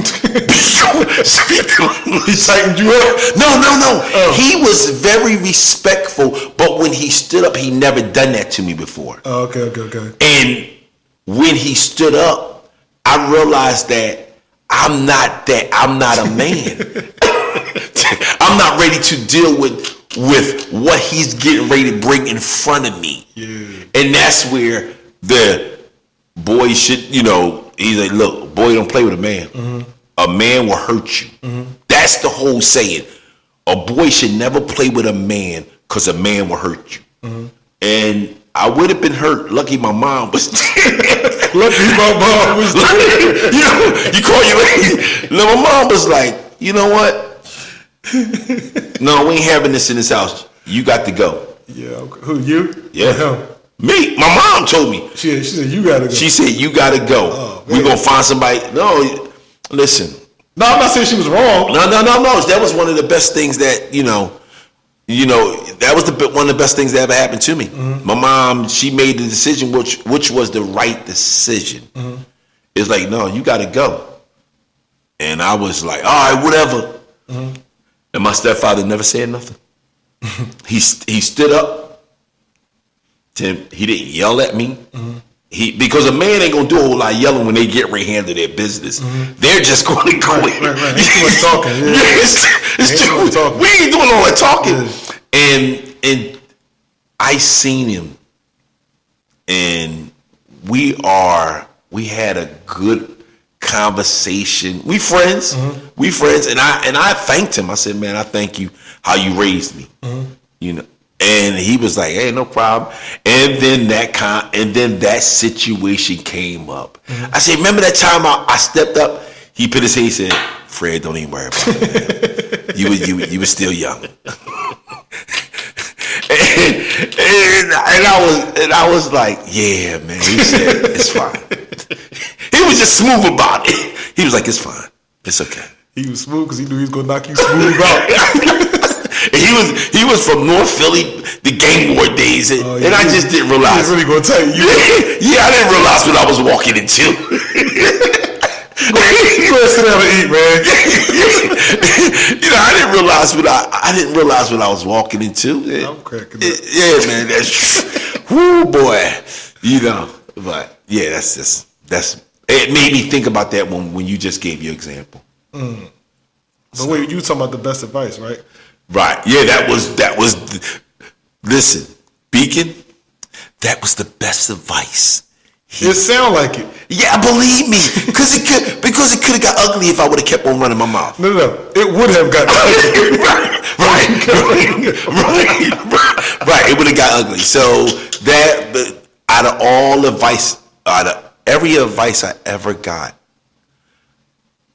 tightened you up? No. He was very respectful, but when he stood up, he never done that to me before. Oh, okay. And when he stood up, I realized that I'm not a man. I'm not ready to deal with what he's getting ready to bring in front of me. Yeah. And that's where the boy should, he's like, look, boy, don't play with a man. A man will hurt you. That's the whole saying. A boy should never play with a man because a man will hurt you. And I would have been hurt. Lucky my mom was Lucky my mom was there. you call your lady. No, my mom was like, you know what? No, we ain't having this in this house. You got to go. Yeah, okay. Who, you? Yeah. Or him? Me, my mom told me. She said, you gotta go. She said, you got to go. Oh, We're man. going to find somebody. No, listen. No, I'm not saying she was wrong. No. That was one of the best things that, that was one of the best things that ever happened to me. Mm-hmm. My mom, she made the decision, which was the right decision. Mm-hmm. It's like, no, you got to go. And I was like, all right, whatever. Mm-hmm. And my stepfather never said nothing. He stood up. He didn't yell at me. Mm-hmm. Because a man ain't gonna do a whole lot of yelling when they get ready to handle their business. Mm-hmm. They're just going to go in. Right. Ain't too much talking. Yeah. It's Ain't too too much talking. We ain't doing all that talking. Yeah. And I seen him, and we had a good conversation. We friends. Mm-hmm. We friends. And I thanked him. I said, man, I thank you how you raised me. Mm-hmm. And he was like, hey, no problem. And then that situation came up. Mm-hmm. I said, remember that time I stepped up? He put his hand, he said, Fred, don't even worry about it, man. You were still young. and I was like, yeah, man. He said, it's fine. He was just smooth about it. He was like, it's fine. It's okay. He was smooth because he knew he was going to knock you smooth out. And he was from North Philly, the Game Boy days, and I just didn't realize. He was really going to tell you. Yeah, I didn't realize what I was walking into. Go ahead, sit down and eat, man. I didn't realize what I was walking into. I'm cracking up. Yeah, man. That's whoo boy. But yeah, that's it made me think about that when you just gave your example. But wait, you talking about the best advice, right? Right. Yeah, that was listen, Beacon, that was the best advice. It sound like it. Yeah, believe me, because it could have got ugly if I would have kept on running my mouth. No. It would have got ugly. right. It would have got ugly. So out of every advice I ever got,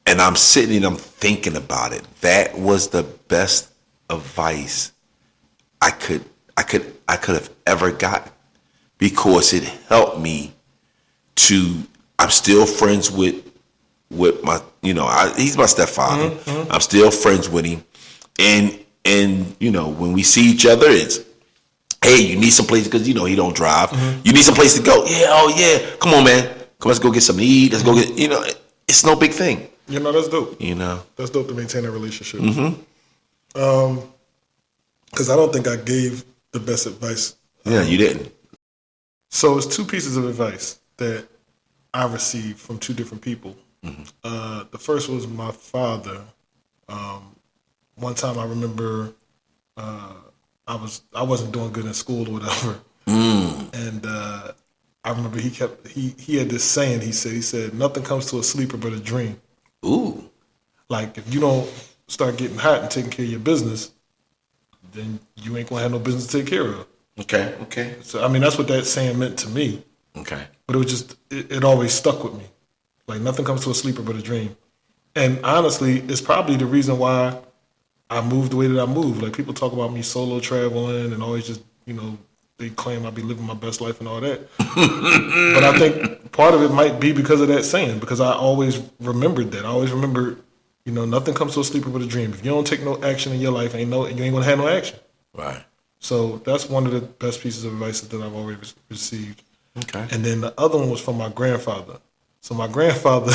and I'm sitting and I'm thinking about it, that was the best advice I could have ever gotten, because it helped me to. I'm still friends with my, he's my stepfather. Mm-hmm. I'm still friends with him, and when we see each other, it's, hey, you need some place, because he don't drive. Mm-hmm. You need some place to go. Yeah, oh yeah, come on, man, come, let's go get something to eat. Let's go get, it's no big thing. That's dope. That's dope to maintain a relationship. Mm-hmm. Because I don't think I gave the best advice. Yeah, you didn't. So it's two pieces of advice that I received from two different people. Mm-hmm. The first was my father. One time I remember I wasn't doing good in school or whatever, and I remember he had this saying. He said nothing comes to a sleeper but a dream. Ooh, like if you don't start getting hot and taking care of your business, then you ain't gonna have no business to take care of. Okay. So that's what that saying meant to me. Okay. But it was just, it always stuck with me. Like nothing comes to a sleeper but a dream. And honestly, it's probably the reason why I moved the way that I moved. Like people talk about me solo traveling and always just, they claim I be living my best life and all that. But I think part of it might be because of that saying, because I always remembered that. I always remember, nothing comes to a sleeper but a dream. If you don't take no action in your life, you ain't gonna have no action. Right. So that's one of the best pieces of advice that I've always received. Okay. And then the other one was from my grandfather. So my grandfather,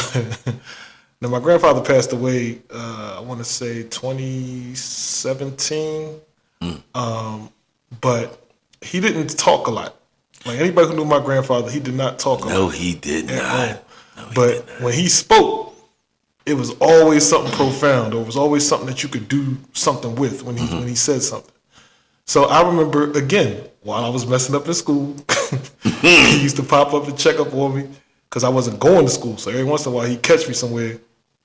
my grandfather passed away, I want to say 2017. But he didn't talk a lot. Like anybody who knew my grandfather, he did not talk a lot. No, he did not. But when he spoke, it was always something profound, or it was always something that you could do something with when he said something. So I remember, again, while I was messing up in school, he used to pop up and check up on me because I wasn't going to school. So every once in a while, he'd catch me somewhere,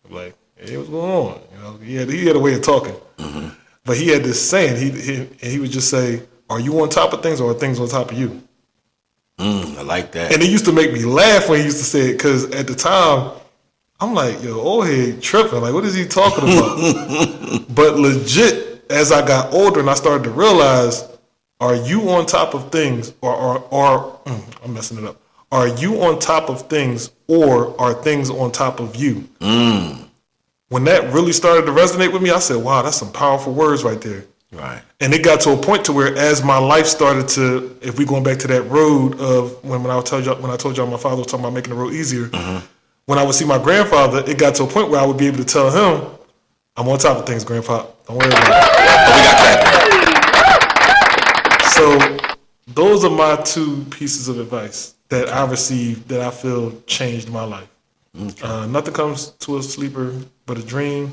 like, hey, what's going on? He had a way of talking. Mm-hmm. But he had this saying, he would just say, are you on top of things or are things on top of you? I like that. And it used to make me laugh when he used to say it, because at the time, I'm like, yo, old head tripping. Like, what is he talking about? But legit, as I got older and I started to realize, are you on top of things, or I'm messing it up. Are you on top of things, or are things on top of you? When that really started to resonate with me, I said, wow, that's some powerful words right there. Right. And it got to a point to where, as my life started to, if we going back to that road of when I told y'all my father was talking about making the road easier, when I would see my grandfather, it got to a point where I would be able to tell him, I'm on top of things, Grandpa. Don't worry about it. So those are my two pieces of advice that I received that I feel changed my life. Okay. Nothing comes to a sleeper but a dream.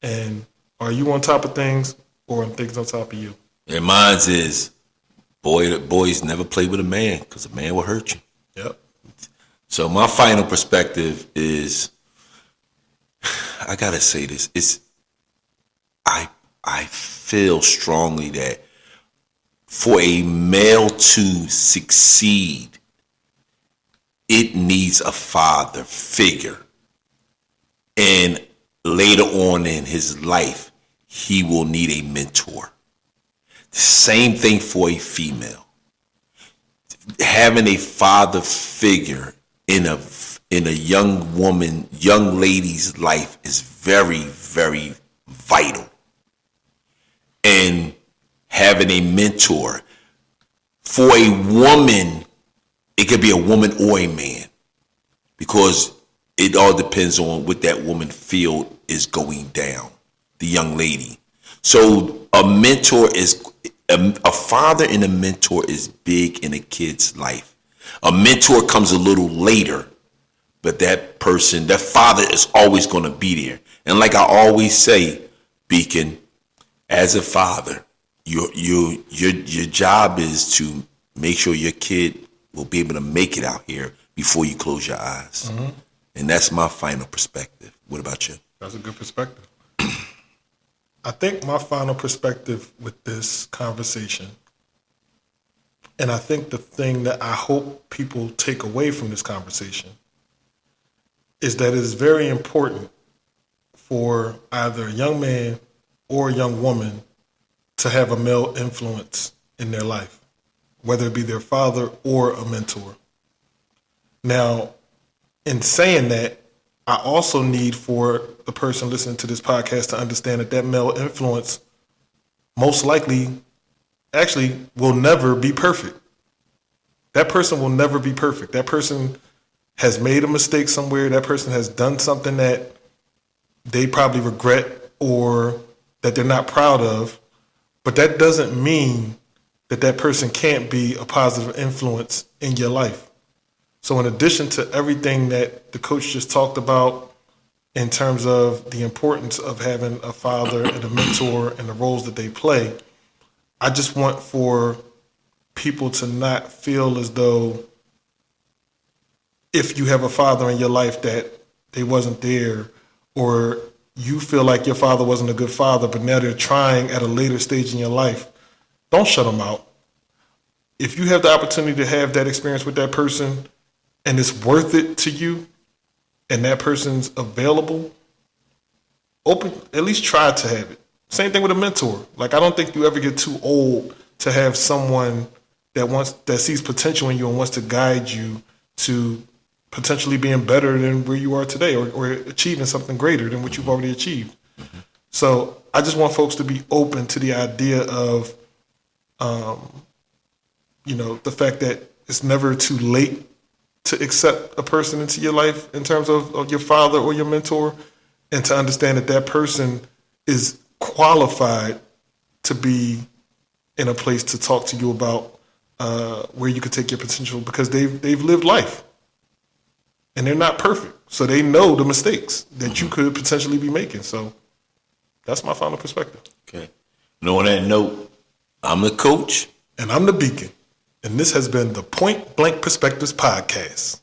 And are you on top of things, or are things on top of you? And mine is, boys never play with a man, because a man will hurt you. Yep. So my final perspective is, I gotta say this, I feel strongly that for a male to succeed, it needs a father figure. And later on in his life, he will need a mentor. The same thing for a female. Having a father figure in a young lady's life is very, very vital. And having a mentor for a woman, it could be a woman or a man, because it all depends on what that woman feel is going down, the young lady. So a mentor is, a father and a mentor is big in a kid's life. A mentor comes a little later, but that person, that father is always going to be there. And like I always say, Beacon, as a father, your job is to make sure your kid will be able to make it out here before you close your eyes. Mm-hmm. And that's my final perspective. What about you? That's a good perspective. I think my final perspective with this conversation, and I think the thing that I hope people take away from this conversation, is that it is very important for either a young man or a young woman to have a male influence in their life, whether it be their father or a mentor. Now, in saying that, I also need for the person listening to this podcast to understand that male influence most likely actually will never be perfect. That person will never be perfect. That person has made a mistake somewhere. That person has done something that they probably regret or that they're not proud of. But that doesn't mean that person can't be a positive influence in your life. So in addition to everything that the coach just talked about in terms of the importance of having a father and a mentor and the roles that they play, I just want for people to not feel as though if you have a father in your life that they wasn't there, or you feel like your father wasn't a good father, but now they're trying at a later stage in your life, don't shut them out. If you have the opportunity to have that experience with that person and it's worth it to you and that person's available, at least try to have it. Same thing with a mentor. Like, I don't think you ever get too old to have someone that sees potential in you and wants to guide you to potentially being better than where you are today, or achieving something greater than what you've already achieved. Mm-hmm. So I just want folks to be open to the idea of, the fact that it's never too late to accept a person into your life in terms of your father or your mentor, and to understand that person is qualified to be in a place to talk to you about where you could take your potential, because they've lived life and they're not perfect. So they know the mistakes that you could potentially be making. So that's my final perspective. Okay. On that note, I'm the coach. And I'm the Beacon. And this has been the Point Blank Perspectives Podcast.